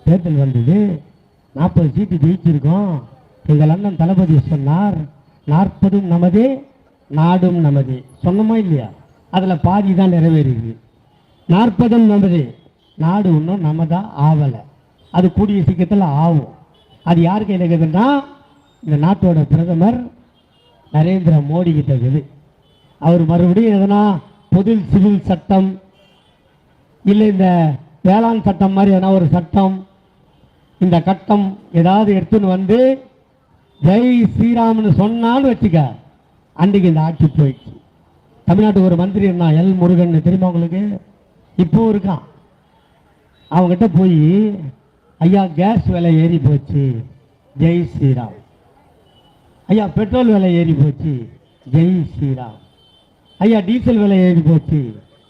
தேர்தல் வந்தது, 40 சீட்டு ஜெயிச்சிருக்கோம். எங்கள் அண்ணன் தளபதி சொன்னார், 40 நமதே நாடும் நமதே. சொன்னமா இல்லையா? அதில் பாதி தான் நிறைவேறிது. 40 நமதே, நாடு இன்னும் நமதா ஆவலை. அது கூடிய சீக்கிரத்தில் ஆகும். அது யார் கையில் இருக்குதுன்னா இந்த நாட்டோட பிரதமர் நரேந்திர மோடி கிட்ட இருக்குது. அவர் மறுபடியும் எதனா பொது சிவில் சட்டம் இல்லை இந்த வேளாண் சட்டம் மாதிரி எதனா ஒரு சட்டம், இந்த கட்டம் ஏதாவது எடுத்துன்னு வந்து ஜெய் ஸ்ரீராம்னு சொன்னான்னு வச்சுக்க, அன்றைக்கு இந்த ஆட்சி போயிடுச்சு. தமிழ்நாட்டுக்கு ஒரு மந்திரி இருந்தான், எல் முருகன், தெரியுமா உங்களுக்கு? இப்போ இருக்கான். அவங்ககிட்ட போய், ஐயா கேஸ் விலை ஏறி போச்சு, ஜெய் ஸ்ரீராம். ஐயா பெட்ரோல் விலை ஏறி போச்சு, ஜெய் ஸ்ரீராம். ஐயா டீசல் விலை ஏறி போச்சு,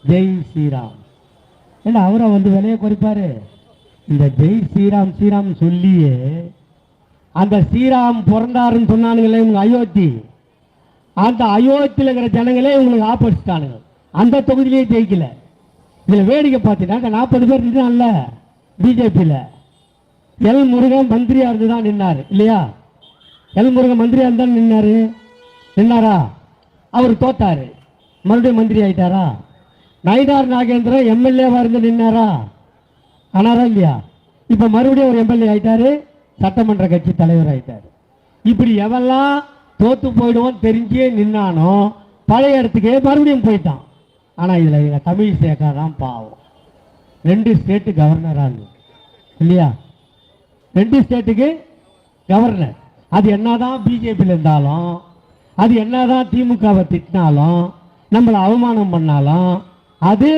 ஜெய் ஸ்ரீராம். ஏன்னா அவரை வந்து விலையை குறைப்பாரு? இந்த ஜெய் ஸ்ரீராம் ஸ்ரீராம் சொல்லியே அந்த ஸ்ரீராம் பிறந்தாருன்னு சொன்னானுங்களே இவங்க அயோத்தி, அந்த அயோத்தியில் இருக்கிற ஜனங்களே இவங்களுக்கு ஆப்போசிட்டானுங்க. அந்த தொகுதியிலேயே ஜெயிக்கல. இதில் வேடிக்கை பார்த்தீங்கன்னா 40 பேர் நின்றான்ல பிஜேபியில், எல் முருகன் மந்திரியா இருந்து தான் நின்னார் இல்லையா? எல் முருகன் மந்திரியா இருந்தால் நின்னாரா? அவர் தோத்தாரு, மறுபடியும் மந்திரி ஆயிட்டாரா? நயினார் நாகேந்திரன் எம்எல்ஏவா இருந்து நின்னாரா? ஆனாரா இல்லையா? இப்போ மறுபடியும் ஒரு எம்எல்ஏ ஆயிட்டாரு, சட்டமன்ற கட்சி தலைவர் ஆயிட்டாரு. இப்படி எவெல்லாம் தோத்து போயிடுவோம் தெரிஞ்சே நின்னானோ பழைய இடத்துக்கே மறுபடியும் போயிட்டான். ஆனால் இதில் எங்கள் தமிழ் சேகா தான் பாவம். 2 ஸ்டேட்டு கவர்னராக இல்லையா? 2 ஸ்டேட்டுக்கு கவர்னர். அது என்னதான் பிஜேபியில் இருந்தாலும், அது என்னதான் திமுகவை திட்டினாலும், நம்மளை அவமானம் பண்ணாலும், அது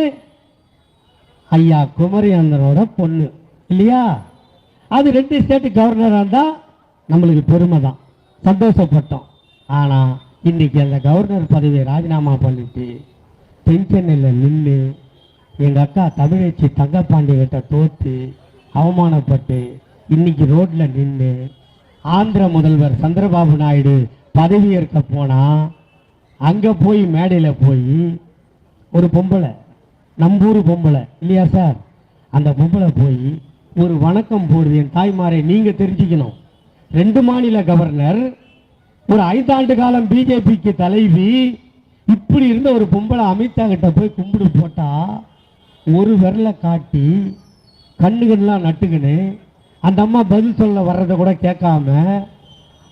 ஐயா குமரியாந்தனோட பொண்ணு இல்லையா? அது 2 ஸ்டேட்டு கவர்னராக இருந்தால் நம்மளுக்கு பெருமை தான், சந்தோஷப்பட்டோம். ஆனால் இன்னைக்கு அந்த கவர்னர் பதவியை ராஜினாமா பண்ணிட்டு தென்சென்னையில் நின்று எங்கள் அக்கா தமிழச்சி தங்கப்பாண்டி கிட்ட தோற்று அவமானப்பட்டு இன்னைக்கு ரோட்டில் நின்று ஆந்திர முதல்வர் சந்திரபாபு நாயுடு பதவியேற்க போனால் அங்கே போய் மேடையில் போய் ஒரு பொம்பளை, நம்பூர் பொம்பளை இல்லையா சார், அந்த பொம்பளை போய் ஒரு வணக்கம் போடுது. என் தாய்மாரை நீங்கள் தெரிஞ்சுக்கணும், 2 மாநில கவர்னர், ஒரு 5 ஆண்டு காலம் பிஜேபிக்கு தலைவி, இப்படி இருந்த ஒரு பொம்பளை அமித்ஷா கிட்ட போய் கும்பிடு போட்டா ஒரு விரலை காட்டி கண்ணுகள்லாம் நட்டுக்கின்னு அந்த அம்மா பதில் சொல்ல வர்றதை கூட கேட்காம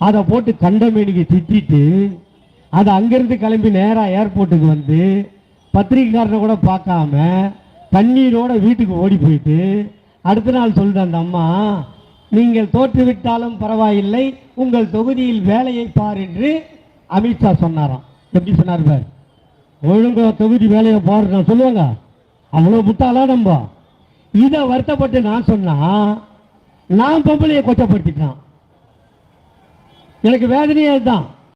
அதை போட்டு கண்டமேனிக்கு திட்டிட்டு அதை அங்கிருந்து கிளம்பி நேராக ஏர்போர்ட்டுக்கு வந்து பத்திரிகைக்காரனை கூட பார்க்காம தண்ணீரோட வீட்டுக்கு ஓடி போயிட்டு அடுத்த நாள் சொல்லுது அந்த அம்மா, நீங்கள் தோற்றுவிட்டாலும் பரவாயில்லை, உங்கள் தொகுதியில் வேலையை பார் என்று அமித்ஷா சொன்னாராம். எப்படி சொன்னார் பார்? ஒழுங்கா தொகுதி வேலையை பாரு நான் சொல்லுவாங்க. அவ்வளோ முட்டாளா நம்ம? இதை வருத்தப்பட்டு நான் சொன்னா நான் பொம்பளையை கொச்சப்படுத்திட்டான். எனக்கு வேதனையே தான்.